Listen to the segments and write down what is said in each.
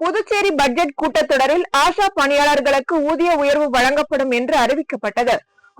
Puducherry budget கூட்டத்தொடரில் ஆஷா பணியாளர்களுக்கு ஊதிய உயர்வு வழங்கப்படும் என்று அறிவிக்கப்பட்டது.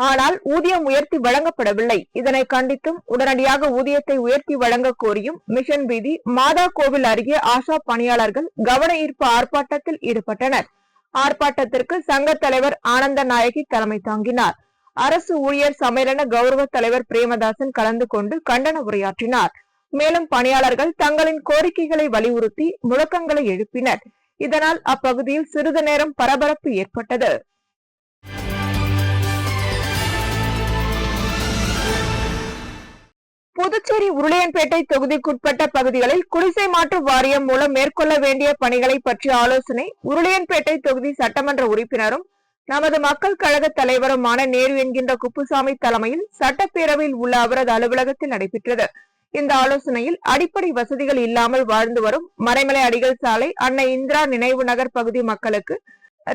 ஆனால் ஊதியம் உயர்த்தி வழங்கப்படவில்லை. இதனை கண்டித்தும் உடனடியாக ஊதியத்தை உயர்த்தி வழங்க கோரியும் மிஷன் வீதி மாதா கோவில் அருகே ஆஷா பணியாளர்கள் கவன ஈர்ப்பு ஆர்ப்பாட்டத்தில் ஈடுபட்டனர். ஆர்ப்பாட்டத்திற்கு சங்க தலைவர் ஆனந்த நாயகி தலைமை தாங்கினார். அரசு ஊழியர் சம்மேளன கௌரவ தலைவர் பிரேமதாசன் கலந்து கொண்டு கண்டன உரையாற்றினார். மேலும் பணியாளர்கள் தங்களின் கோரிக்கைகளை வலியுறுத்தி முழக்கங்களை எழுப்பினர். இதனால் அப்பகுதியில் சிறிது நேரம் பரபரப்பு ஏற்பட்டது. புதுச்சேரி உருளையன்பேட்டை தொகுதிக்குட்பட்ட பகுதிகளில் குடிசை மாற்று வாரியம் மூலம் மேற்கொள்ள வேண்டிய பணிகளை பற்றிய ஆலோசனை உருளையன்பேட்டை தொகுதி சட்டமன்ற உறுப்பினரும் நமது மக்கள் கழக தலைவருமான நேரு என்கின்ற குப்புசாமி தலைமையில் சட்டப்பேரவையில் உள்ள அவரது அலுவலகத்தில் நடைபெற்றது. இந்த ஆலோசனையில் அடிப்படை வசதிகள் இல்லாமல் வாழ்ந்து வரும் மறைமலை அடிகள் சாலை, அன்னை இந்திரா நினைவு நகர் பகுதி மக்களுக்கு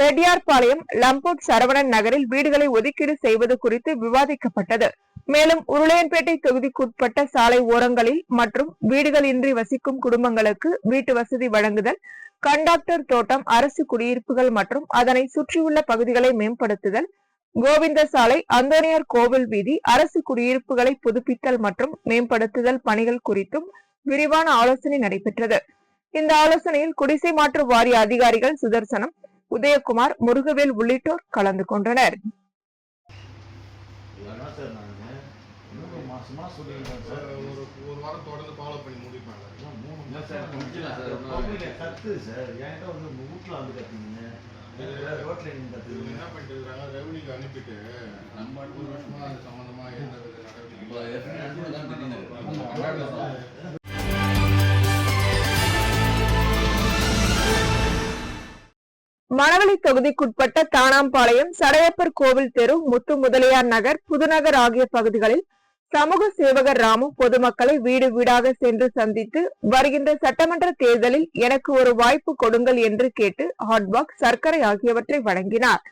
ரெட்டியார்பாளையம், லம்போட் சரவணன் நகரில் வீடுகளை ஒதுக்கீடு செய்வது குறித்து விவாதிக்கப்பட்டது. மேலும் உருளையன்பேட்டை தொகுதிக்குட்பட்ட சாலை ஓரங்களில் மற்றும் வீடுகள் இன்றி வசிக்கும் குடும்பங்களுக்கு வீட்டு வசதி வழங்குதல், கண்டாக்டர் தோட்டம், அரசு குடியிருப்புகள் மற்றும் அதனை சுற்றியுள்ள பகுதிகளை மேம்படுத்துதல், கோவிந்த சாலை, அந்தோனியார் கோவில் வீதி, அரசு குடியிருப்புகளை புதுப்பித்தல் மற்றும் மேம்படுத்துதல் பணிகள் குறித்தும் விரிவான ஆலோசனை நடைபெற்றது. இந்த ஆலோசனையில் குடிசை மாற்று வாரிய அதிகாரிகள் சுதர்சனம், உதயகுமார், முருகவேல் உள்ளிட்டோர் கலந்து கொண்டனர். மணவெளி தொகுதிக்குட்பட்ட தானாம்பாளையம், சடையப்பர் கோவில் தெரு, முத்து முதலியார் நகர், புதுநகர் ஆகிய பகுதிகளில் சமூக சேவகர் ராமு பொதுமக்களை வீடு வீடாக சென்று சந்தித்து வருகின்ற சட்டமன்ற தேர்தலில் எனக்கு ஒரு வாய்ப்பு கொடுங்கள் என்று கேட்டு ஹாட்பாக்ஸ், சர்க்கரை ஆகியவற்றை வழங்கினார்.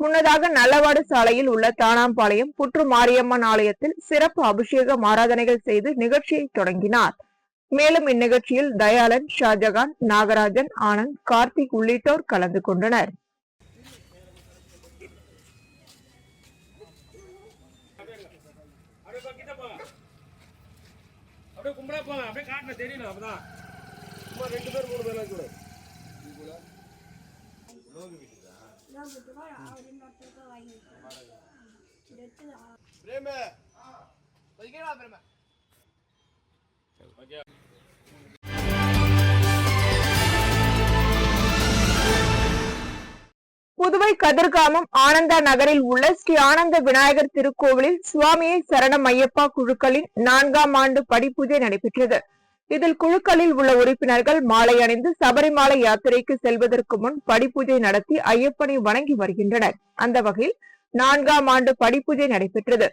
முன்னதாக நல்லவாடு சாலையில் உள்ள தானாம்பாளையம் புற்று மாரியம்மன் ஆலயத்தில் சிறப்பு அபிஷேக ஆராதனைகள் செய்து நிகழ்ச்சியை தொடங்கினார். மேலும் இந்நிகழ்ச்சியில் தயாளன், ஷாஜகான், நாகராஜன், ஆனந்த், கார்த்திக் உள்ளிட்டோர் கலந்து கொண்டனர். புதுவை கதிர்காமம் ஆனந்தா நகரில் உள்ள ஸ்ரீ ஆனந்த விநாயகர் திருக்கோவிலில் சுவாமியை சரணம் ஐயப்பா குழுக்களின் 4ஆம் ஆண்டு படிப்பூஜை நடைபெற்றது. இதில் குழுக்களில் உள்ள உறுப்பினர்கள் மாலை அணிந்து சபரிமலை யாத்திரைக்கு செல்வதற்கு முன் படிப்பூஜை நடத்தி ஐயப்பனை வணங்கி வருகின்றனர். அந்த வகையில் 4ஆம் ஆண்டு படிப்பூஜை நடைபெற்றது.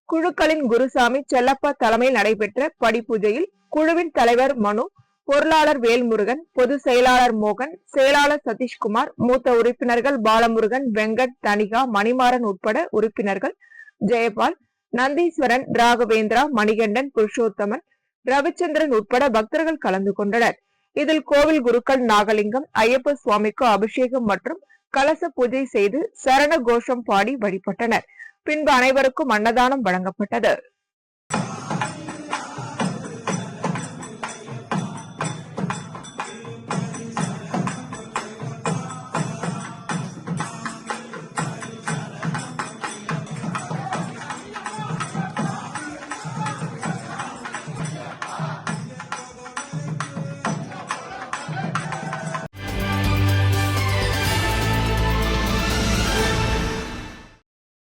குழுக்களின் குருசாமி செல்லப்பா தலைமையில் நடைபெற்ற படிப்பூஜையில் குழுவின் தலைவர் மனு, பொருளாளர் வேல்முருகன், பொதுச் செயலாளர் மோகன், செயலாளர் சதீஷ்குமார், மூத்த உறுப்பினர்கள் பாலமுருகன், வெங்கட், தனிகா, மணிமாறன் உட்பட உறுப்பினர்கள் ஜெயபால், நந்தீஸ்வரன், ராகவேந்திரா, மணிகண்டன், புருஷோத்தமன், ரவிச்சந்திரன் உட்பட பக்தர்கள் கலந்து கொண்டனர். இதில் கோவில் குருக்கள் நாகலிங்கம், ஐயப்ப சுவாமிக்கு அபிஷேகம் மற்றும் கலச பூஜை செய்து சரண கோஷம் பாடி வழிபட்டனர். பின்பு அனைவருக்கும் அன்னதானம் வழங்கப்பட்டது.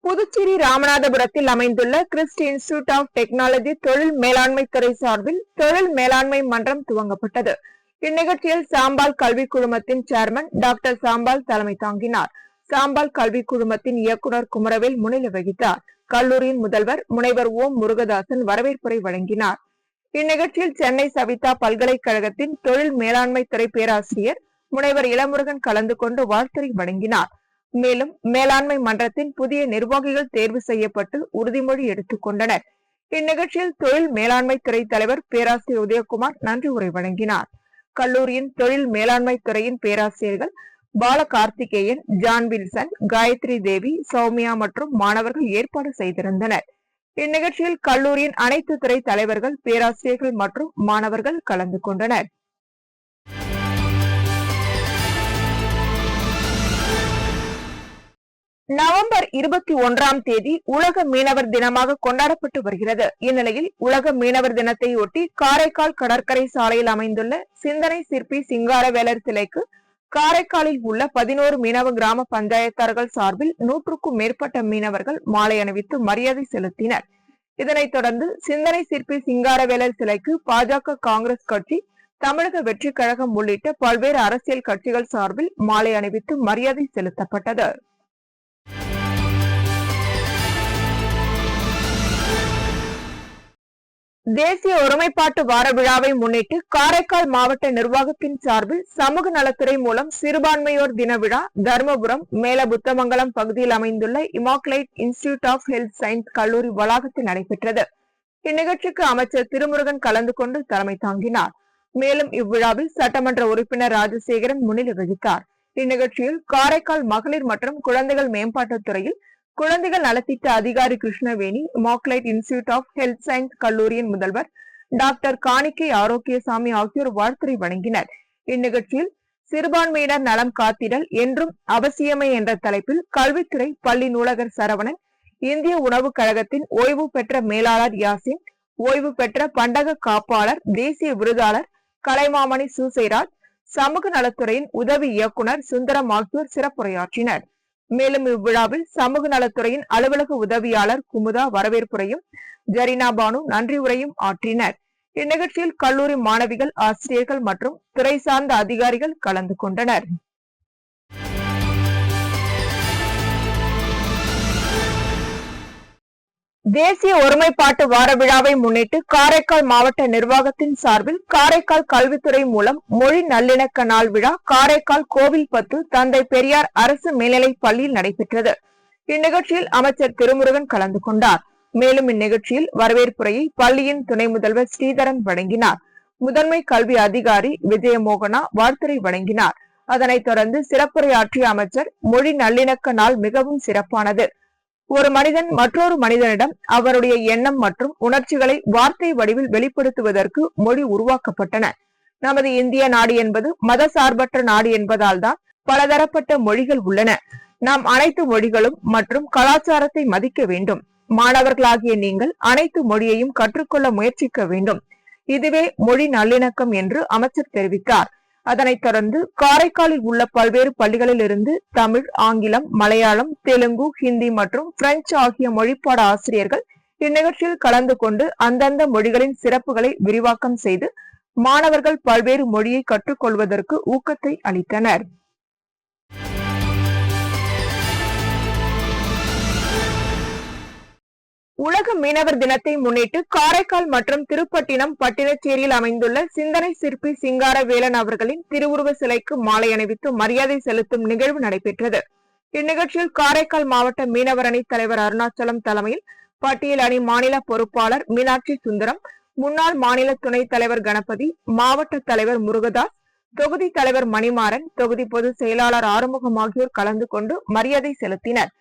புதுச்சேரி ராமநாதபுரத்தில் அமைந்துள்ள கிறிஸ்ட் இன்ஸ்டிடியூட் ஆஃப் டெக்னாலஜி தொழில் மேலாண்மை துறை சார்பில் தொழில் மேலாண்மை மன்றம் துவங்கப்பட்டது. இந்நிகழ்ச்சியில் சாம்பால் கல்வி குழுமத்தின் சேர்மன் டாக்டர் சாம்பால் தலைமை தாங்கினார். சாம்பால் கல்வி குழுமத்தின் இயக்குநர் குமரவேல் முன்னிலை வகித்தார். கல்லூரியின் முதல்வர் முனைவர் ஓம் முருகதாசன் வரவேற்புரை வழங்கினார். இந்நிகழ்ச்சியில் சென்னை சவிதா பல்கலைக்கழகத்தின் தொழில் மேலாண்மை துறை பேராசிரியர் முனைவர் இளமுருகன் கலந்து கொண்டு வாழ்த்துரை வழங்கினார். மேலும் மேலாண்மை மன்றத்தின் புதிய நிர்வாகிகள் தேர்வு செய்யப்பட்டு உறுதிமொழி எடுத்துக் கொண்டனர். இந்நிகழ்ச்சியில் தொழில் மேலாண்மை துறை தலைவர் பேராசிரியர் உதயகுமார் நன்றி உரை வழங்கினார். கல்லூரியின் தொழில் மேலாண்மை துறையின் பேராசிரியர்கள் பாலகார்த்திகேயன், ஜான் வில்சன், காயத்ரி தேவி, சௌமியா மற்றும் மாணவர்கள் ஏற்பாடு செய்திருந்தனர். இந்நிகழ்ச்சியில் கல்லூரியின் அனைத்து துறை தலைவர்கள், பேராசிரியர்கள் மற்றும் மாணவர்கள் கலந்து கொண்டனர். நவம்பர் 21ஆம் தேதி உலக மீனவர் தினமாக கொண்டாடப்பட்டு வருகிறது. இந்நிலையில் உலக மீனவர் தினத்தை ஒட்டி காரைக்கால் கடற்கரை சாலையில் அமைந்துள்ள சிந்தனை சிற்பி சிங்காரவேலர் சிலைக்கு காரைக்காலில் உள்ள 11 மீனவ கிராம பஞ்சாயத்தார்கள் சார்பில் 100க்கும் மேற்பட்ட மீனவர்கள் மாலை அணிவித்து மரியாதை செலுத்தினர். இதனைத் தொடர்ந்து சிந்தனை சிற்பி சிங்காரவேலர் சிலைக்கு பாஜக, காங்கிரஸ் கட்சி, தமிழக வெற்றி கழகம் உள்ளிட்ட பல்வேறு அரசியல் கட்சிகள் சார்பில் மாலை அணிவித்து மரியாதை செலுத்தப்பட்டது. தேசிய ஒருமைப்பாட்டு வார விழாவை முன்னிட்டு காரைக்கால் மாவட்ட நிர்வாகத்தின் சார்பில் சமூக நலத்துறை மூலம் சிறுபான்மையோர் தின விழா தர்மபுரம் மேலபுத்தமங்கலம் பகுதியில் அமைந்துள்ள Immaculate Institute of Health Science கல்லூரி வளாகத்தில் நடைபெற்றது. இந்நிகழ்ச்சிக்கு அமைச்சர் திருமுருகன் கலந்து கொண்டு தலைமை தாங்கினார். மேலும் இவ்விழாவில் சட்டமன்ற உறுப்பினர் ராஜசேகரன் முன்னிலை வகித்தார். இந்நிகழ்ச்சியில் காரைக்கால் மகளிர் மற்றும் குழந்தைகள் மேம்பாட்டுத் துறையில் குழந்தைகள் நலத்திட்ட அதிகாரி Krishnaveni, Immaculate Institute of Health Science கல்லூரியின் முதல்வர் டாக்டர் காணிக்கை ஆரோக்கியசாமி ஆகியோர் வாழ்த்துரை வழங்கினர். இந்நிகழ்ச்சியில் சிறுபான்மையினர் நலம் காத்திடல் என்றும் அவசியமே என்ற தலைப்பில் கல்வித்துறை பள்ளி நூலகர் சரவணன், இந்திய உணவு கழகத்தின் ஓய்வு பெற்ற மேலாளர் யாசின், ஓய்வு பெற்ற பண்டக காப்பாளர், தேசிய விருதாளர் கலைமாமணி சூசைராஜ், சமூக நலத்துறையின் உதவி இயக்குனர் சுந்தரம் ஆகியோர் சிறப்புரையாற்றினர். மேலும் இவ்விழாவில் சமூக நலத்துறையின் அலுவலக உதவியாளர் குமுதா வரவேற்புரையும், ஜரீனா பானு நன்றி உரையும் ஆற்றினர். இந்நிகழ்ச்சியில் கல்லூரி மாணவிகள், ஆசிரியர்கள் மற்றும் துறை சார்ந்த அதிகாரிகள் கலந்து கொண்டனர். தேசிய ஒருமைப்பாட்டு வார விழாவை முன்னிட்டு காரைக்கால் மாவட்ட நிர்வாகத்தின் சார்பில் காரைக்கால் கல்வித்துறை மூலம் மொழி நல்லிணக்க நாள் விழா காரைக்கால் கோவில்பத்து தந்தை பெரியார் அரசு மேல்நிலைப் பள்ளியில் நடைபெற்றது. இந்நிகழ்ச்சியில் அமைச்சர் திருமுருகன் கலந்து கொண்டார். மேலும் இந்நிகழ்ச்சியில் வரவேற்புரையை பள்ளியின் துணை முதல்வர் ஸ்ரீதரன் வழங்கினார். முதன்மை கல்வி அதிகாரி விஜயமோகனா வாழ்த்துரை வழங்கினார். அதனைத் தொடர்ந்து சிறப்புரையாற்றிய அமைச்சர், மொழி நல்லிணக்க நாள் மிகவும் சிறப்பானது. ஒரு மனிதன் மற்றொரு மனிதனிடம் அவருடைய எண்ணம் மற்றும் உணர்ச்சிகளை வார்த்தை வடிவில் வெளிப்படுத்துவதற்கு மொழி உருவாக்கப்பட்டன. நமது இந்திய நாடு என்பது மத சார்பற்ற நாடு என்பதால் தான் பலதரப்பட்ட மொழிகள் உள்ளன. நாம் அனைத்து மொழிகளும் மற்றும் கலாச்சாரத்தை மதிக்க வேண்டும். மாணவர்களாகிய நீங்கள் அனைத்து மொழியையும் கற்றுக்கொள்ள முயற்சிக்க வேண்டும். இதுவே மொழி நல்லிணக்கம் என்று அமைச்சர் தெரிவித்தார். அதனைத் தொடர்ந்து காரைக்காலில் உள்ள பல்வேறு பள்ளிகளில் இருந்து தமிழ், ஆங்கிலம், மலையாளம், தெலுங்கு, ஹிந்தி மற்றும் பிரெஞ்சு ஆகிய மொழிப்பாட ஆசிரியர்கள் இந்நிகழ்ச்சியில் கலந்து கொண்டு அந்தந்த மொழிகளின் சிறப்புகளை விரிவாக்கம் செய்து மாணவர்கள் பல்வேறு மொழியை கற்றுக்கொள்வதற்கு ஊக்கத்தை அளித்தனர். உலக மீனவர் தினத்தை முன்னிட்டு காரைக்கால் மற்றும் திருப்பட்டினம் பட்டினச்சேரியில் அமைந்துள்ள சிந்தனை சிற்பி சிங்காரவேலன் அவர்களின் திருவுருவ சிலைக்கு மாலை அணிவித்து மரியாதை செலுத்தும் நிகழ்வு நடைபெற்றது. இந்நிகழ்ச்சியில் காரைக்கால் மாவட்ட மீனவர் அணி தலைவர் அருணாச்சலம் தலைமையில் பட்டியல் அணி மாநில பொறுப்பாளர் மீனாட்சி சுந்தரம், முன்னாள் மாநில துணைத் தலைவர் கணபதி, மாவட்ட தலைவர் முருகதாஸ், தொகுதி தலைவர் மணிமாறன், தொகுதி பொதுச் செயலாளர் ஆறுமுகம் ஆகியோர் கலந்து கொண்டு மரியாதை செலுத்தினர்.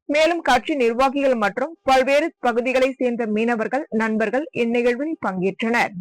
மேலும் கட்சி நிர்வாகிகள் மற்றும் பல்வேறு பகுதிகளை சேர்ந்த மீனவர்கள், நண்பர்கள் இந்நிகழ்வில் பங்கேற்றனர்.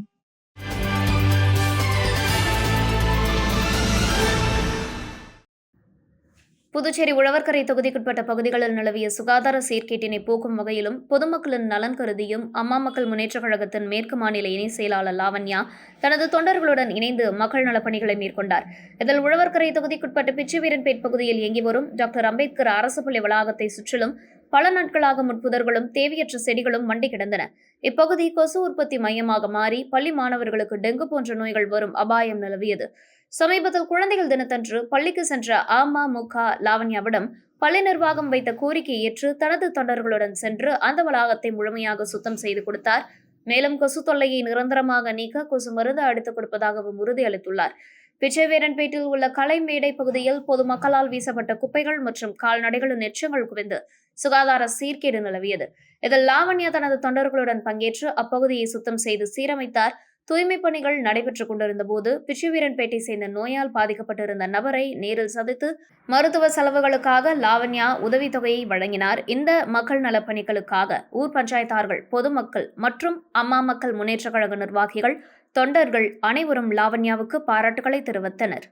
புதுச்சேரி உழவர்கரை தொகுதிக்குட்பட்ட பகுதிகளில் நிலவிய சுகாதார சீர்கேட்டினை போக்கும் வகையிலும் பொதுமக்களின் நலன் கருதியும் அம்மா மக்கள் முன்னேற்றக் கழகத்தின் மேற்கு மாநில இணை செயலாளர் லாவண்யா தனது தொண்டர்களுடன் இணைந்து மக்கள் நலப்பணிகளை மேற்கொண்டார். இதில் உழவர்கரை தொகுதிக்குட்பட்ட பிச்சுவீரன்பேட் பகுதியில் இயங்கி வரும் டாக்டர் அம்பேத்கர் அரசு பள்ளி வளாகத்தை சுற்றிலும் பல நாட்களாக முட்புதர்களும் தேவையற்ற செடிகளும் மண்டி கிடந்தன. இப்பகுதி கொசு உற்பத்தி மையமாக மாறி பள்ளி மாணவர்களுக்கு டெங்கு போன்ற நோய்கள் வரும் அபாயம் நிலவியது. சமீபத்தில் குழந்தைகள் தினத்தன்று பள்ளிக்கு சென்ற அமமுக லாவண்யாவிடம் பள்ளி நிர்வாகம் வைத்த கோரிக்கையை ஏற்று தனது தொண்டர்களுடன் சென்று அந்த வளாகத்தை முழுமையாக சுத்தம் செய்து கொடுத்தார். மேலும் கொசு தொல்லையை நிரந்தரமாக நீக்க கொசு மருந்து அடித்துக் கொடுப்பதாகவும் உறுதியளித்துள்ளார். பிச்சைவேரன்பேட்டில் உள்ள கலைமேடை பகுதியில் பொதுமக்களால் வீசப்பட்ட குப்பைகள் மற்றும் கால்நடைகளின் எச்சங்கள் குவிந்து சுகாதார சீர்கேடு நிலவியது. இதில் லாவண்யா தனது தொண்டர்களுடன் பங்கேற்று அப்பகுதியை சுத்தம் செய்து சீரமைத்தார். தூய்மை பணிகள் நடைபெற்றுக் கொண்டிருந்த போது பிச்சுவீரன்பேட்டை சேர்ந்த நோயால் பாதிக்கப்பட்டிருந்த நபரை நேரில் சந்தித்து மருத்துவ செலவுகளுக்காக லாவண்யா உதவித்தொகையை வழங்கினார். இந்த மக்கள் நலப் பணிகளுக்காக ஊர் பஞ்சாயத்தார்கள், பொதுமக்கள் மற்றும் அம்மா மக்கள் முன்னேற்றக் கழக நிர்வாகிகள், தொண்டர்கள் அனைவரும் லாவண்யாவுக்கு பாராட்டுகளை தெரிவித்தனர்.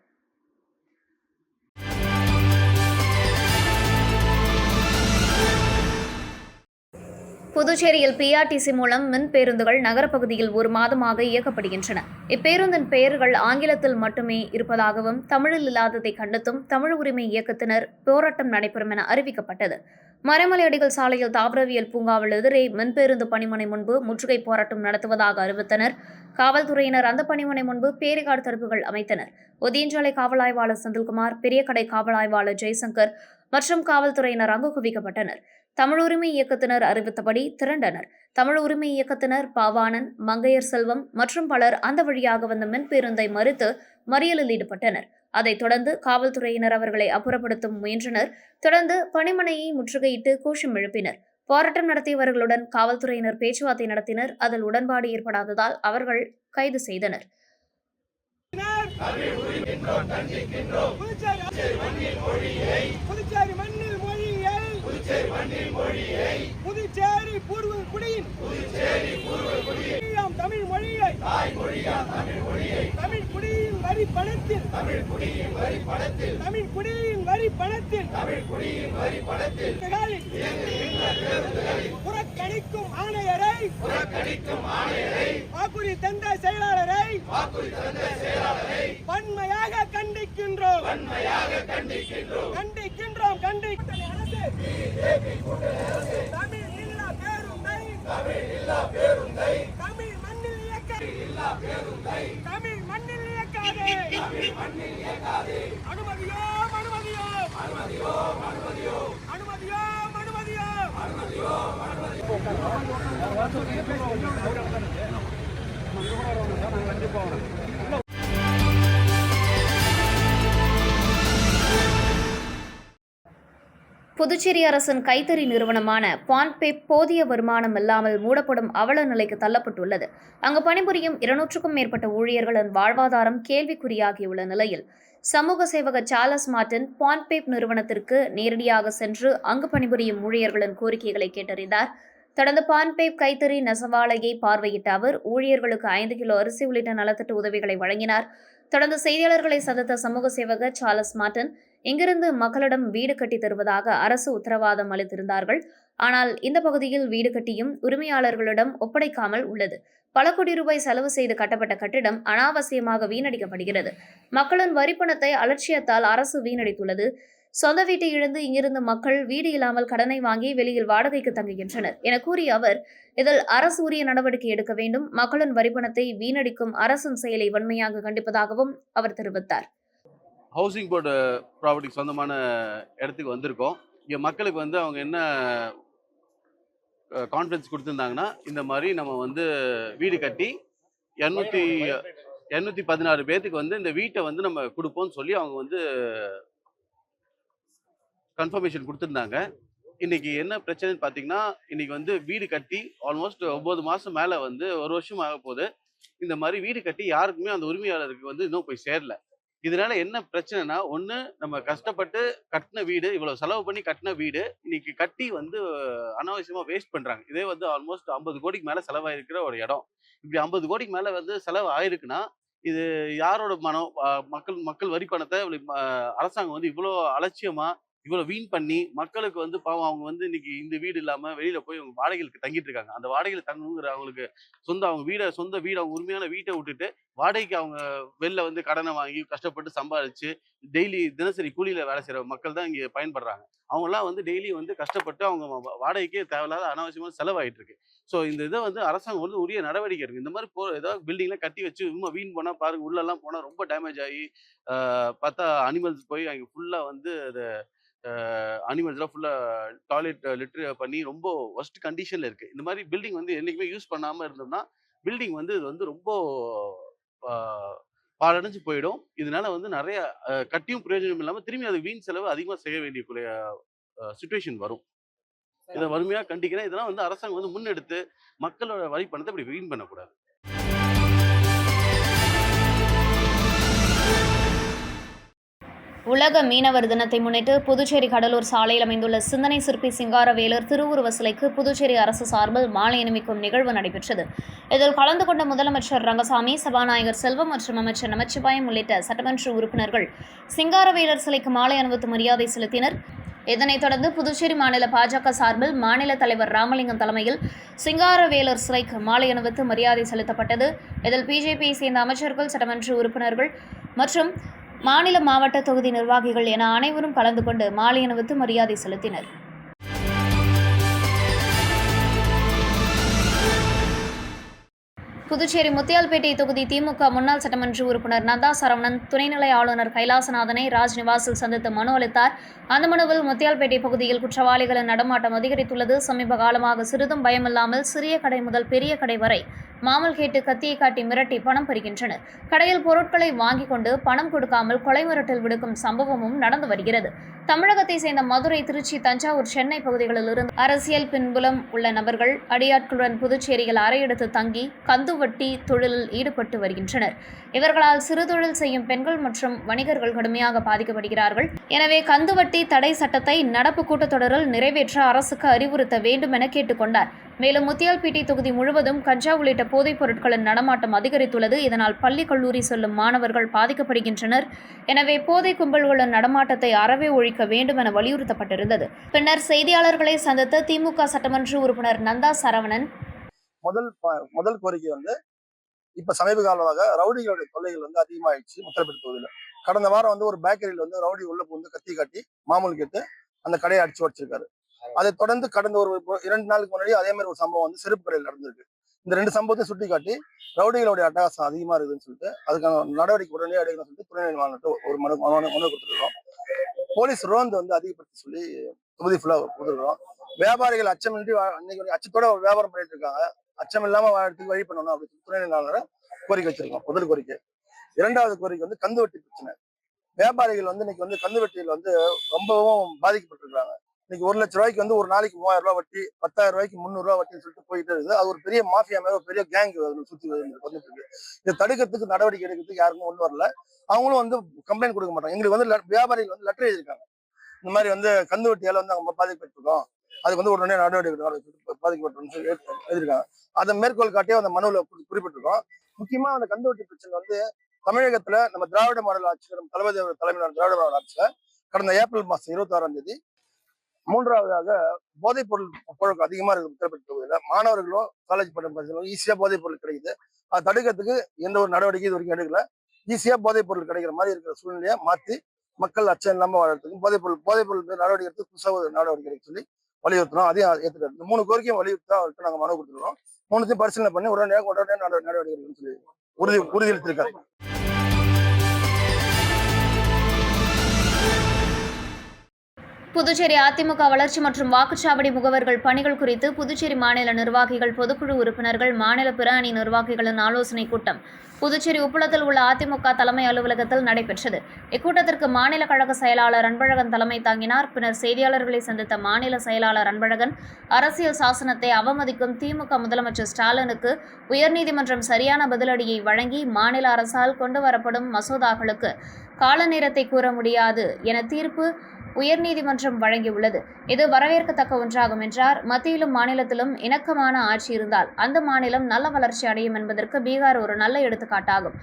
புதுச்சேரியில் பிஆர்டிசி மூலம் மின் பேருந்துகள் நகரப்பகுதியில் 1 மாதமாக இயக்கப்படுகின்றன. இப்பேருந்தின் பெயர்கள் ஆங்கிலத்தில் மட்டுமே இருப்பதாகவும் தமிழில் இல்லாததை கண்டித்தும் தமிழ் உரிமை இயக்கத்தினர் போராட்டம் நடைபெறும் என அறிவிக்கப்பட்டது. மறைமலையடிகள் சாலையில் தாவரவியல் பூங்காவில் எதிரே மின்பேருந்து பணிமனை முன்பு முற்றுகை போராட்டம் நடத்துவதாக அறிவித்தனர். காவல்துறையினர் அந்த பணிமனை முன்பு பேரிகார்டு தடுப்புகள் அமைத்தனர். ஒதியஞ்சாலை காவல் ஆய்வாளர் செந்தில்குமார், பெரியகடை காவல் ஆய்வாளர் ஜெய்சங்கர் மற்றும் காவல்துறையினர் அங்கு குவிக்கப்பட்டனர். தமிழ் உரிமை இயக்கத்தினர் அறிவித்தபடி திரண்டனர். தமிழ் உரிமை இயக்கத்தினர் பாவாணன், மங்கையர் செல்வம் மற்றும் பலர் அந்த வழியாக வந்த மின்பேருந்தை மறித்து மறியலில் ஈடுபட்டனர். அதைத் தொடர்ந்து காவல்துறையினர் அவர்களை அப்புறப்படுத்த முயன்றனர். தொடர்ந்து பணிமனையை முற்றுகையிட்டு கோஷம் எழுப்பினர். போராட்டம் நடத்தியவர்களுடன் காவல்துறையினர் பேச்சுவார்த்தை நடத்தினர். அதில் உடன்பாடு ஏற்படாததால் அவர்கள் கைது செய்தனர். புதுச்சேரி பூர்வ குடியின் தமிழ் மொழியை தமிழ் குடியின் வரி பணத்தில் புறக்கணிக்கும் ஆணையரை வாக்குறுதி தந்த செயலாளரை வன்மையாக கண்டிக்கின்றோம். தமிழ் மண்ணில் இயக்காதே. அனுமதியோ. புதுச்சேரி அரசின் கைத்தறி நிறுவனமான பான்பேப் போதிய வருமானம் இல்லாமல் மூடப்படும் அவல நிலைக்கு தள்ளப்பட்டுள்ளது. அங்கு பணிபுரியும் 200க்கும் மேற்பட்ட ஊழியர்களின் வாழ்வாதாரம் கேள்விக்குறியாகியுள்ள நிலையில் சமூக சேவகர் சார்லஸ் மார்டின் பான்பேப் நிறுவனத்திற்கு நேரடியாக சென்று அங்கு பணிபுரியும் ஊழியர்களின் கோரிக்கைகளை கேட்டறிந்தார். தொடர்ந்து பான்பேப் கைத்தறி நெசவாலையை பார்வையிட்ட அவர் ஊழியர்களுக்கு 5 கிலோ அரிசி உள்ளிட்ட நலத்திட்ட உதவிகளை வழங்கினார். தொடர்ந்து செய்தியாளர்களை சந்தித்த சமூக சேவகர் சார்லஸ் மார்டின் இங்கிருந்து மக்களிடம் வீடு கட்டி தருவதாக அரசு உத்தரவாதம் அளித்திருந்தார்கள். ஆனால் இந்த பகுதியில் வீடு கட்டியும் உரிமையாளர்களிடம் ஒப்படைக்காமல் உள்ளது. பல கோடி ரூபாய் செலவு செய்து கட்டப்பட்ட கட்டிடம் அனாவசியமாக வீணடிக்கப்படுகிறது. மக்களின் வரிப்பணத்தை அலட்சியத்தால் அரசு வீணடித்துள்ளது. சொந்த வீட்டை இழந்து இங்கிருந்து மக்கள் வீடு இல்லாமல் கடனை வாங்கி வெளியில் வாடகைக்கு தங்குகின்றனர் என கூறிய அவர், இதில் அரசு உரிய நடவடிக்கை எடுக்க வேண்டும். மக்களின் வரிப்பணத்தை வீணடிக்கும் அரசின் செயலை வன்மையாக கண்டிப்பதாகவும் அவர் தெரிவித்தார். ஹவுசிங் போர்டு ப்ராப்பர்ட்டிக்கு சொந்தமான இடத்துக்கு வந்திருக்கோம். இங்கே மக்களுக்கு அவங்க என்ன கான்ஃபிடன்ஸ் கொடுத்துருந்தாங்கன்னா, இந்த மாதிரி நம்ம வீடு கட்டி 216 பேர்த்துக்கு இந்த வீட்டை நம்ம கொடுப்போம்னு சொல்லி அவங்க கன்ஃபர்மேஷன் கொடுத்துருந்தாங்க. இன்னைக்கு என்ன பிரச்சனைன்னு பார்த்தீங்கன்னா, இன்னைக்கு வீடு கட்டி ஆல்மோஸ்ட் 9 மாதம் மேலே 1 வருஷம் ஆக போகுது. இந்த மாதிரி வீடு கட்டி யாருக்குமே அந்த உரிமையாளருக்கு இன்னும் போய் சேரல. இதனால என்ன பிரச்சனைனா, ஒன்று நம்ம கஷ்டப்பட்டு கட்டின வீடு, இவ்வளவு செலவு பண்ணி கட்டின வீடு இன்னைக்கு கட்டி அனாவசியமா வேஸ்ட் பண்றாங்க. இதே ஆல்மோஸ்ட் 50 கோடிக்கு மேல செலவாயிருக்கிற ஒரு இடம். இப்படி 50 கோடிக்கு மேல செலவு ஆயிருக்குன்னா, இது யாரோட மனம்? மக்கள் வரி பணத்தை அரசாங்கம் இவ்வளோ அலட்சியமா இவ்வளவு வீண் பண்ணி மக்களுக்கு பாவம் அவங்க இன்னைக்கு இந்த வீடு இல்லாம வெளியில போய் அவங்க வாடகைகளுக்கு தங்கிட்டு இருக்காங்க. அந்த வாடகையில தங்கணுங்கிற அவங்களுக்கு சொந்த வீடு அவங்க உரிமையான வீட்டை விட்டுட்டு வாடகைக்கு அவங்க வெளில கடனை வாங்கி கஷ்டப்பட்டு சம்பாதிச்சு தினசரி கூலியில வேலை செய்யற மக்கள் தான் இங்க பயன்படுறாங்க. அவங்க எல்லாம் டெய்லி கஷ்டப்பட்டு அவங்க வாடகைக்கே தேவையில்லாத அனாவசியமான செலவாயிட்டு இருக்கு. ஸோ இந்த இதை அரசாங்கம் உரிய நடவடிக்கை இருக்கு. இந்த மாதிரி ஏதாவது பில்டிங்லாம் கட்டி வச்சு இன்னும் வீண் போனா பாருங்க, உள்ளெல்லாம் போனா ரொம்ப டேமேஜ் ஆகி பார்த்தா அனிமல்ஸ் போய் அங்கே ஃபுல்லா அதை அனிமல்ஸ்லாம் ஃபுல்லா டாய்லெட் லிட்டர் பண்ணி ரொம்ப ஒர்ஸ்ட் கண்டிஷன்ல இருக்கு. இந்த மாதிரி பில்டிங் என்னைக்குமே யூஸ் பண்ணாம இருந்தோம்னா பில்டிங் இது ரொம்ப பாழடைஞ்சு போயிடும். இதனால நிறைய கட்டியும் பிரயோஜனம் இல்லாம திரும்பி அது வீண் செலவு அதிகமா செய்ய வேண்டிய சிச்சுவேஷன் வரும். இதை வறுமையா கண்டிக்கிறேன். இதெல்லாம் அரசாங்கம் முன்னெடுத்து மக்களோட வரி பணத்தை இப்படி வீண் பண்ணக்கூடாது. உலக மீனவர் தினத்தை முன்னிட்டு புதுச்சேரி கடலூர் சாலையில் அமைந்துள்ள சிந்தனை சிற்பி சிங்காரவேலர் திருவுருவ சிலைக்கு புதுச்சேரி அரசு சார்பில் மாலை அணிவிக்கும் நிகழ்வு நடைபெற்றது. இதில் கலந்து கொண்ட முதலமைச்சர் ரங்கசாமி, சபாநாயகர் செல்வம் மற்றும் அமைச்சர் நமச்சிவாயம் உள்ளிட்ட சட்டமன்ற உறுப்பினர்கள் சிங்காரவேலர் சிலைக்கு மாலை அணிவித்து மரியாதை செலுத்தினர். இதனைத் தொடர்ந்து புதுச்சேரி மாநில பாஜக சார்பில் மாநில தலைவர் ராமலிங்கம் தலைமையில் சிங்காரவேலர் சிலைக்கு மாலை அணிவித்து மரியாதை செலுத்தப்பட்டது. இதில் பிஜேபியை சேர்ந்த அமைச்சர்கள், சட்டமன்ற உறுப்பினர்கள் மற்றும் மாநில மாவட்ட தொகுதி நிர்வாகிகள் என அனைவரும் கலந்து கொண்டு மாலை அணிவித்து மரியாதை செலுத்தினர். புதுச்சேரி முத்தியால்பேட்டை தொகுதி திமுக முன்னாள் சட்டமன்ற உறுப்பினர் நந்தா சரவணன் துணைநிலை ஆளுநர் கைலாசநாதனை ராஜ்நிவாசில் சந்தித்து மனு அளித்தார். அந்த மனுவில் முத்தியால்பேட்டை பகுதியில் குற்றவாளிகளின் நடமாட்டம் அதிகரித்துள்ளது. சமீப காலமாக சிறிதும் பயமில்லாமல் சிறிய கடை முதல் பெரிய கடை வரை மாமல் கேட்டு கத்தியை காட்டி மிரட்டி பணம் பறிக்கின்றனர். கடையில் பொருட்களை வாங்கிக் கொண்டு பணம் கொடுக்காமல் கொலை மிரட்டல் விடுக்கும் சம்பவமும் நடந்து வருகிறது. தமிழகத்தை சேர்ந்த மதுரை, திருச்சி, தஞ்சாவூர், சென்னை பகுதிகளில் இருந்து அரசியல் பின்புலம் உள்ள நபர்கள் அடியாட்களுடன் புதுச்சேரியில் அறையெடுத்து தங்கி கந்துவட்டி தொழிலில் ஈடுபட்டு வருகின்றனர். இவர்களால் சிறு தொழில் செய்யும் பெண்கள் மற்றும் வணிகர்கள் கடுமையாக பாதிக்கப்படுகிறார்கள். எனவே கந்துவட்டி தடை சட்டத்தை நடப்பு கூட்டத்தொடரில் நிறைவேற்ற அரசுக்கு அறிவுறுத்த வேண்டும் என கேட்டுக்கொண்டார். மேலும் முத்தியால்பேட்டை தொகுதி முழுவதும் கஞ்சா உள்ளிட்ட போதைப் பொருட்களின் நடமாட்டம் அதிகரித்துள்ளது. இதனால் பள்ளி, கல்லூரி செல்லும் மாணவர்கள் பாதிக்கப்படுகின்றனர். எனவே போதை கும்பல்களின் நடமாட்டத்தை அறவே ஒழிக்க வேண்டும் என வலியுறுத்தப்பட்டிருந்தது. பின்னர் செய்தியாளர்களை சந்தித்த திமுக சட்டமன்ற உறுப்பினர் நந்தா சரவணன், முதல் கோரிக்கை இப்ப சமீப காலமாக ரவுடிகளுடைய தொல்லைகள் அதிகமாயிடுச்சு. முத்திரப்பேட்டை தொகுதியில கடந்த வாரம் ஒரு பேக்கரியில் ரவுடி உள்ள புகுந்து கத்தி காட்டி மாமூல் கேட்டு அந்த கடையை அடிச்சு வச்சிருக்காரு. அதை தொடர்ந்து கடந்த ஒரு 2 நாளுக்கு முன்னாடி அதே மாதிரி ஒரு சம்பவம் செருப்பு கடையில் நடந்திருக்கு. இந்த 2 சம்பவத்தை சுட்டி காட்டி ரவுடிகளுடைய அட்டகாசம் அதிகமா இருக்குதுன்னு சொல்லிட்டு அதுக்கான நடவடிக்கை உடனே எடுக்கணும்னு சொல்லிட்டு துணைநிலை ஆளுநர்கிட்ட ஒரு மனு கொடுத்துருக்கோம். போலீஸ் ரோந்து அதிகப்படுத்தி சொல்லி தொகுதி ஃபுல்லா கொடுத்துருக்கோம். வியாபாரிகள் அச்சமின்றி இன்னைக்கு அச்சத்தோட வியாபாரம் பண்ணிட்டு இருக்காங்க. அச்சம் இல்லாம வாழ்த்துக்கு வழி பண்ணணும் அப்படின்னு சொல்லி துணைநிலை ஆளுநரை கோரிக்கை வச்சிருக்கோம். முதல் கோரிக்கை. 2வது கோரிக்கை கந்துவட்டி பிரச்சனை. வியாபாரிகள் இன்னைக்கு கந்துவட்டியில் ரொம்பவும் பாதிக்கப்பட்டிருக்காங்க. இன்னைக்கு 1 லட்ச ரூபாய்க்கு ஒரு நாளைக்கு 3000 ரூபாய் வட்டி, 10,000 ரூபாய்க்கு 300 ரூபாய் வட்டின்னு சொல்லிட்டு போயிட்டு இருக்குது. அது ஒரு பெரிய மாஃபியா மாதிரி ஒரு பெரிய கேங் சுத்தி வந்துட்டு இருக்கு. இதை தடுக்கிறதுக்கு நடவடிக்கை எடுக்கிறதுக்கு யாருக்கும் ஒண்ணு வரல. அவங்களும் கம்ப்ளைண்ட் கொடுக்க மாட்டாங்க. எங்களுக்கு வியாபாரிகள் லெட்டர் எழுதியிருக்காங்க. இந்த மாதிரி கந்துவட்டியால நம்ம பாதிக்கப்பட்டிருக்கோம், அதுக்கு உடனே நடவடிக்கை பாதிக்கப்பட்டோம்னு சொல்லி எழுதியிருக்காங்க. அதை மேற்கோள் காட்டியே அந்த மனுவில் குறிப்பிட்டிருக்கோம். முக்கியமா அந்த கந்துவட்டி பிரச்சனை தமிழகத்துல நம்ம திராவிட மாடல் ஆட்சி, நம்ம தளபதி தலைமையிலான திராவிட மாடல் ஆட்சியில கடந்த ஏப்ரல் மாசம் 26ஆம் தேதி 3வதாக போதைப் பொருள் புழக்கம் அதிகமா இருக்கு. முத்திரப்பேட்டை தொகுதியில மாணவர்களும் காலேஜ் படிக்கும் ஈஸியா போதைப் பொருள் கிடைக்குது. அதை தடுக்கிறதுக்கு எந்த ஒரு நடவடிக்கை இது வரைக்கும் எடுக்கல. ஈஸியா போதைப் பொருள் கிடைக்கிற மாதிரி இருக்கிற சூழ்நிலையை மாற்றி மக்கள் அச்சம் இல்லாம வாழறதுக்கும் போதைப் பொருள் நடவடிக்கை எடுத்து புதுசாக நடவடிக்கை எடுக்க சொல்லி வலியுறுத்தணும். அதையும் ஏற்றுக்காரு. இந்த 3 கோரிக்கையும் வலியுறுத்தா அவர்கிட்ட நாங்கள் மனு கொடுத்துருக்கோம். 3த்தையும் பரிசீலனை பண்ணி உடனே நடவடிக்கை எடுக்கணும்னு சொல்லி உறுதியளித்திருக்காரு. புதுச்சேரி அதிமுக வளர்ச்சி மற்றும் வாக்குச்சாவடி முகவர்கள் பணிகள் குறித்து புதுச்சேரி மாநில நிர்வாகிகள், பொதுக்குழு உறுப்பினர்கள், மாநில பிற அணி நிர்வாகிகளின் ஆலோசனைக் கூட்டம் புதுச்சேரி உப்பளத்தில் உள்ள அதிமுக தலைமை அலுவலகத்தில் நடைபெற்றது. இக்கூட்டத்திற்கு மாநில கழக செயலாளர் அன்பழகன் தலைமை தாங்கினார். பின்னர் செய்தியாளர்களை சந்தித்த மாநில செயலாளர் அன்பழகன், அரசியல் சாசனத்தை அவமதிக்கும் திமுக முதலமைச்சர் ஸ்டாலினுக்கு உயர்நீதிமன்றம் சரியான பதிலடியை வழங்கி மாநில அரசால் கொண்டுவரப்படும் மசோதாக்களுக்கு கால நேரத்தை கூற முடியாது என தீர்ப்பு உயர்நீதிமன்றம் வழங்கியுள்ளது. இது வரவேற்கத்தக்க ஒன்றாகும் என்றார். மத்தியிலும் மாநிலத்திலும் இணக்கமான ஆட்சி இருந்தால் அந்த மாநிலம் நல்ல வளர்ச்சி அடையும் என்பதற்கு பீகார் ஒரு நல்ல எடுத்துக்காட்டாகும்.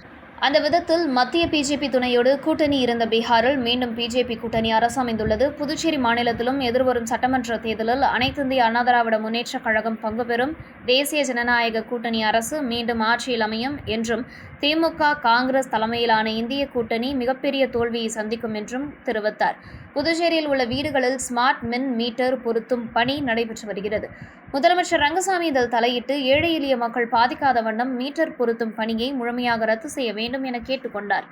அந்த விதத்தில் மத்திய பிஜேபி துணையோடு கூட்டணி இருந்த பீகாரில் மீண்டும் பிஜேபி கூட்டணி அரசு அமைந்துள்ளது. புதுச்சேரி மாநிலத்திலும் எதிர்வரும் சட்டமன்ற தேர்தலில் அனைத்து இந்திய அண்ணா திராவிட முன்னேற்றக் கழகம் பங்கு பெறும் தேசிய ஜனநாயக கூட்டணி அரசு மீண்டும் ஆட்சியில் அமையும் என்றும், திமுக, காங்கிரஸ் தலைமையிலான இந்திய கூட்டணி மிகப்பெரிய தோல்வியை சந்திக்கும் என்றும் தெரிவித்தார். புதுச்சேரியில் உள்ள வீடுகளில் ஸ்மார்ட் மின் மீட்டர் பொருத்தும் பணி நடைபெற்று வருகிறது. முதலமைச்சர் ரங்கசாமி இதில் தலையிட்டு ஏழை எளிய மக்கள் பாதிக்காத வண்ணம் மீட்டர் பொருத்தும் பணியை முழுமையாக ரத்து செய்ய வேண்டும் என கேட்டுக்கொண்டார்.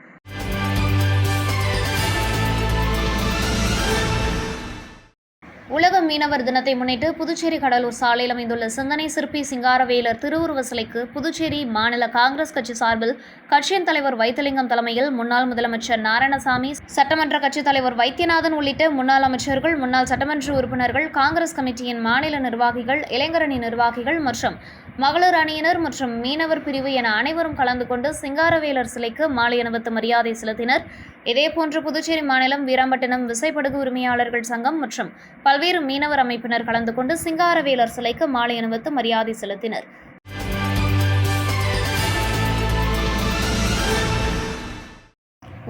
உலக மீனவர் தினத்தை முன்னிட்டு புதுச்சேரி கடலூர் சாலையில் அமைந்துள்ள சிந்தனை சிற்பி சிங்காரவேலர் திருவுருவ சிலைக்கு புதுச்சேரி மாநில காங்கிரஸ் கட்சி சார்பில் கட்சியின் தலைவர் வைத்திலிங்கம் தலைமையில் முன்னாள் முதலமைச்சர் நாராயணசாமி, சட்டமன்ற கட்சித் தலைவர் வைத்தியநாதன் உள்ளிட்ட முன்னாள் அமைச்சர்கள், முன்னாள் சட்டமன்ற உறுப்பினர்கள், காங்கிரஸ் கமிட்டியின் மாநில நிர்வாகிகள், இளைஞரணி நிர்வாகிகள் மற்றும் மகளிர் அணியினர் மற்றும் மீனவர் பிரிவு என அனைவரும் கலந்து கொண்டு சிங்காரவேலர் சிலைக்கு மாலை அணிவித்து மரியாதை செலுத்தினர். இதேபோன்று புதுச்சேரி மாநிலம் வீராம்பட்டினம் விசைப்படகு உரிமையாளர்கள் சங்கம் மற்றும் பல்வேறு மீனவர் அமைப்பினர் கலந்து கொண்டு சிங்காரவேலர் சிலைக்கு மாலை அணிவித்து மரியாதை செலுத்தினர்.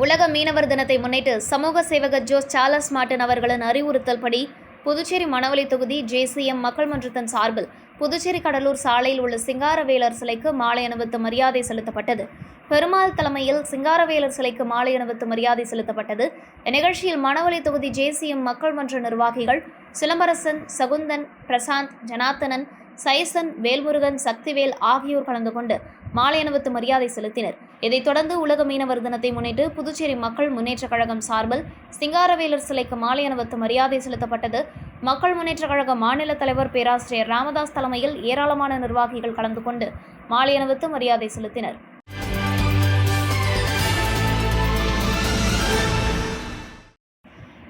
உலக மீனவர் தினத்தை முன்னிட்டு சமூக சேவகர் ஜோஸ் சார்லஸ் மார்ட்டின் அவர்களின் அறிவுறுத்தல்படி புதுச்சேரி மணவெளி தொகுதி JCM மக்கள் மன்றத்தின் சார்பில் புதுச்சேரி கடலூர் சாலையில் உள்ள சிங்காரவேலர் சிலைக்கு மாலை அணிவித்து மரியாதை செலுத்தப்பட்டது. பெருமாள் தலைமையில் சிங்காரவேலர் சிலைக்கு மாலை அணிவித்து மரியாதை செலுத்தப்பட்டது. இந்நிகழ்ச்சியில் மணவெளி தொகுதி JCM மக்கள் மன்ற நிர்வாகிகள் சிலம்பரசன், சகுந்தன், பிரசாந்த், ஜனார்த்தனன், சைசன், வேல்முருகன், சக்திவேல் ஆகியோர் கலந்து கொண்டு மாலை அணிவித்து மரியாதை செலுத்தினர். இதைத் தொடர்ந்து உலக மீனவர் தினத்தை முன்னிட்டு புதுச்சேரி மக்கள் முன்னேற்றக் கழகம் சார்பில் சிங்காரவேலர் சிலைக்கு மாலை அணிவித்து மரியாதை செலுத்தப்பட்டது. மக்கள் முன்னேற்றக் கழக மாநில தலைவர் பேராசிரியர் ராமதாஸ் தலைமையில் ஏராளமான நிர்வாகிகள் கலந்து கொண்டு மாலை அணிவித்து மரியாதை செலுத்தினர்.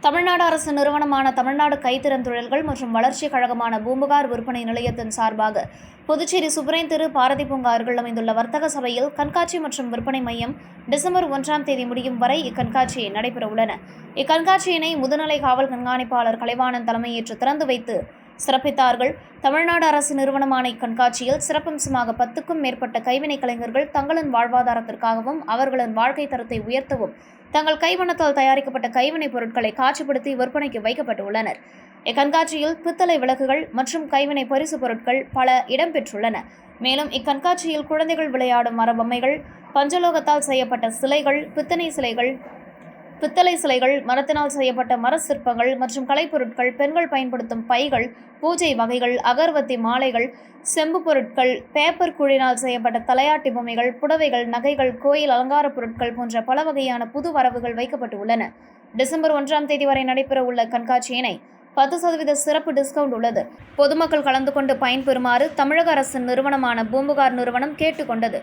தமிழ்நாடு அரசு நிறுவனமான தமிழ்நாடு கைத்திறன் தொழில்கள் மற்றும் வளர்ச்சிக் கழகமான பூம்புகார் விற்பனை நிலையத்தின் சார்பாக புதுச்சேரி சுப்ரேன் திரு பாரதி பூங்கா அருகில் அமைந்துள்ள வர்த்தக சபையில் கண்காட்சி மற்றும் விற்பனை மையம் டிசம்பர் 1 முடியும் வரை இக்கண்காட்சி நடைபெறவுள்ளன. இக்கண்காட்சியினை முதுநிலை காவல் கண்காணிப்பாளர் கலைவாணன் தலைமையேற்று திறந்து வைத்து சிறப்பித்தார்கள். தமிழ்நாடு அரசு நிறுவனமான இக்கண்காட்சியில் சிறப்பம்சமாக 10க்கும் மேற்பட்ட கைவினை கலைஞர்கள் தங்களின் வாழ்வாதாரத்திற்காகவும் அவர்களின் வாழ்க்கை தரத்தை உயர்த்தவும் தங்கள் கைவண்ணத்தால் தயாரிக்கப்பட்ட கைவினைப் பொருட்களை காட்சிப்படுத்தி விற்பனைக்கு வைக்கப்பட்டுள்ளனர். இக்கண்காட்சியில் பித்தளை விளக்குகள் மற்றும் கைவினை பரிசு பொருட்கள் பல இடம்பெற்றுள்ளன. மேலும் இக்கண்காட்சியில் குழந்தைகள் விளையாடும் மரபொம்மைகள், பஞ்சலோகத்தால் செய்யப்பட்ட சிலைகள், பித்தளை சிலைகள், மரத்தினால் செய்யப்பட்ட மர சிற்பங்கள் மற்றும் கலைப்பொருட்கள், பெண்கள் பயன்படுத்தும் பைகள், பூஜை வகைகள், அகர்வத்தி மாலைகள், செம்பு பொருட்கள், பேப்பர் குழினால் செய்யப்பட்ட தலையாட்டி பொம்மைகள், புடவைகள், நகைகள், கோயில் அலங்கார பொருட்கள் போன்ற பல வகையான புது வரவுகள் வைக்கப்பட்டு உள்ளன. டிசம்பர் 1 வரை நடைபெற உள்ள கண்காட்சியினை 10% சிறப்பு டிஸ்கவுண்ட் உள்ளது. பொதுமக்கள் கலந்து கொண்டு பயன்பெறுமாறு தமிழக அரசின் நிறுவனமான பூம்புகார் நிறுவனம் கேட்டுக்கொண்டது.